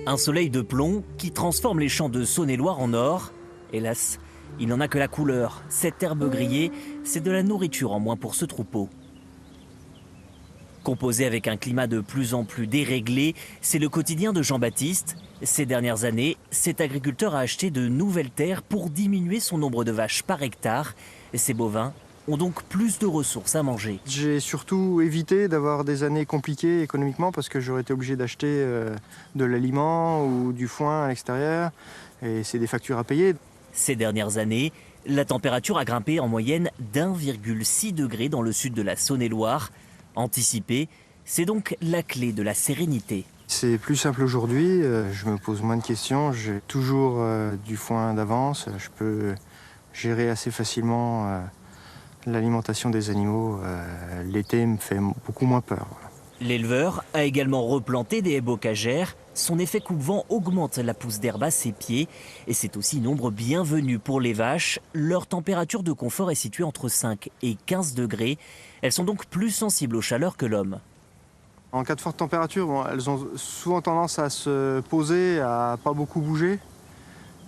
Un soleil de plomb qui transforme les champs de Saône-et-Loire en or. Hélas, il n'en a que la couleur. Cette herbe grillée, c'est de la nourriture en moins pour ce troupeau. Composé avec un climat de plus en plus déréglé, c'est le quotidien de Jean-Baptiste. Ces dernières années, cet agriculteur a acheté de nouvelles terres pour diminuer son nombre de vaches par hectare. Ces bovins ont donc plus de ressources à manger. J'ai surtout évité d'avoir des années compliquées économiquement parce que j'aurais été obligé d'acheter de l'aliment ou du foin à l'extérieur et c'est des factures à payer. Ces dernières années, la température a grimpé en moyenne d'1,6 degré dans le sud de la Saône-et-Loire. Anticiper, c'est donc la clé de la sérénité. C'est plus simple aujourd'hui, je me pose moins de questions, j'ai toujours du foin d'avance, je peux gérer assez facilement l'alimentation des animaux. L'été me fait beaucoup moins peur. L'éleveur a également replanté des haies bocagères. Son effet coupe-vent augmente la pousse d'herbe à ses pieds. Et c'est aussi une ombre bienvenue pour les vaches. Leur température de confort est située entre 5 et 15 degrés. Elles sont donc plus sensibles aux chaleurs que l'homme. En cas de forte température, elles ont souvent tendance à se poser, à pas beaucoup bouger.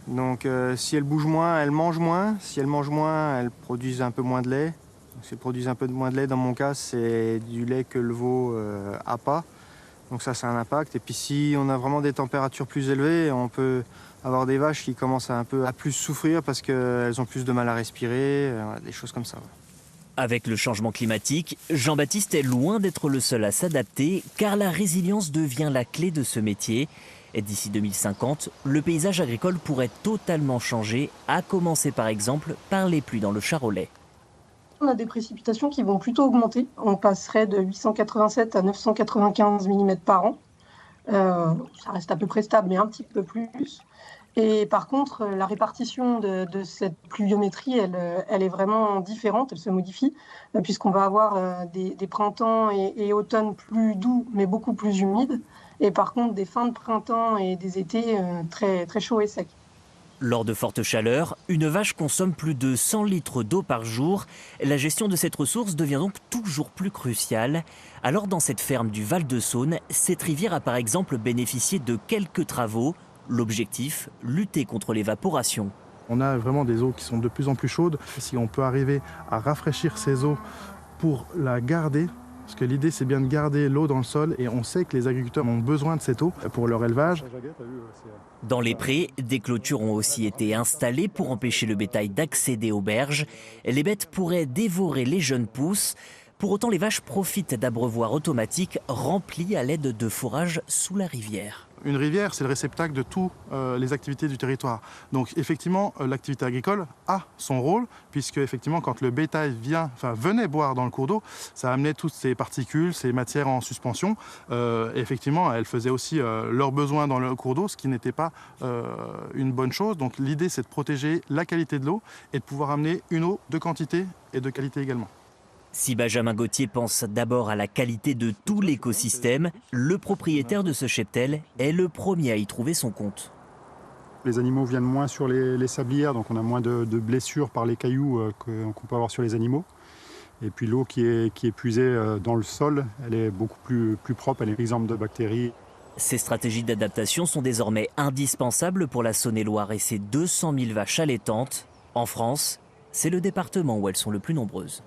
Donc si elles bougent moins, elles mangent moins. Si elles mangent moins, elles produisent un peu moins de lait. Si elles produisent un peu moins de lait, dans mon cas, c'est du lait que le veau a pas. Donc ça a un impact. Et puis si on a vraiment des températures plus élevées, on peut avoir des vaches qui commencent à plus souffrir parce qu'elles ont plus de mal à respirer, des choses comme ça. Ouais. Avec le changement climatique, Jean-Baptiste est loin d'être le seul à s'adapter, car la résilience devient la clé de ce métier. Et d'ici 2050, le paysage agricole pourrait totalement changer, à commencer par exemple par les pluies dans le Charolais. On a des précipitations qui vont plutôt augmenter. On passerait de 887 à 995 mm par an. Ça reste à peu près stable, mais un petit peu plus. Et par contre, la répartition de cette pluviométrie, elle est vraiment différente, elle se modifie, puisqu'on va avoir des printemps et automnes plus doux, mais beaucoup plus humides. Et par contre, des fins de printemps et des étés très, très chauds et secs. Lors de fortes chaleurs, une vache consomme plus de 100 litres d'eau par jour. La gestion de cette ressource devient donc toujours plus cruciale. Alors dans cette ferme du Val-de-Saône, cette rivière a par exemple bénéficié de quelques travaux. L'objectif, lutter contre l'évaporation. On a vraiment des eaux qui sont de plus en plus chaudes. Si on peut arriver à rafraîchir ces eaux pour la garder, parce que l'idée c'est bien de garder l'eau dans le sol et on sait que les agriculteurs ont besoin de cette eau pour leur élevage. Dans les prés, des clôtures ont aussi été installées pour empêcher le bétail d'accéder aux berges. Les bêtes pourraient dévorer les jeunes pousses. Pour autant, les vaches profitent d'abreuvoirs automatiques remplis à l'aide de fourrage sous la rivière. Une rivière, c'est le réceptacle de toutes les activités du territoire. Donc effectivement, l'activité agricole a son rôle, puisque effectivement, quand le bétail venait boire dans le cours d'eau, ça amenait toutes ces particules, ces matières en suspension. Effectivement, elles faisaient aussi leurs besoins dans le cours d'eau, ce qui n'était pas une bonne chose. Donc l'idée, c'est de protéger la qualité de l'eau et de pouvoir amener une eau de quantité et de qualité également. Si Benjamin Gauthier pense d'abord à la qualité de tout l'écosystème, le propriétaire de ce cheptel est le premier à y trouver son compte. Les animaux viennent moins sur les sablières, donc on a moins de blessures par les cailloux qu'on peut avoir sur les animaux. Et puis l'eau qui est puisée dans le sol, elle est beaucoup plus propre, elle est exempte de bactéries. Ces stratégies d'adaptation sont désormais indispensables pour la Saône-et-Loire et ses 200 000 vaches allaitantes. En France, c'est le département où elles sont le plus nombreuses.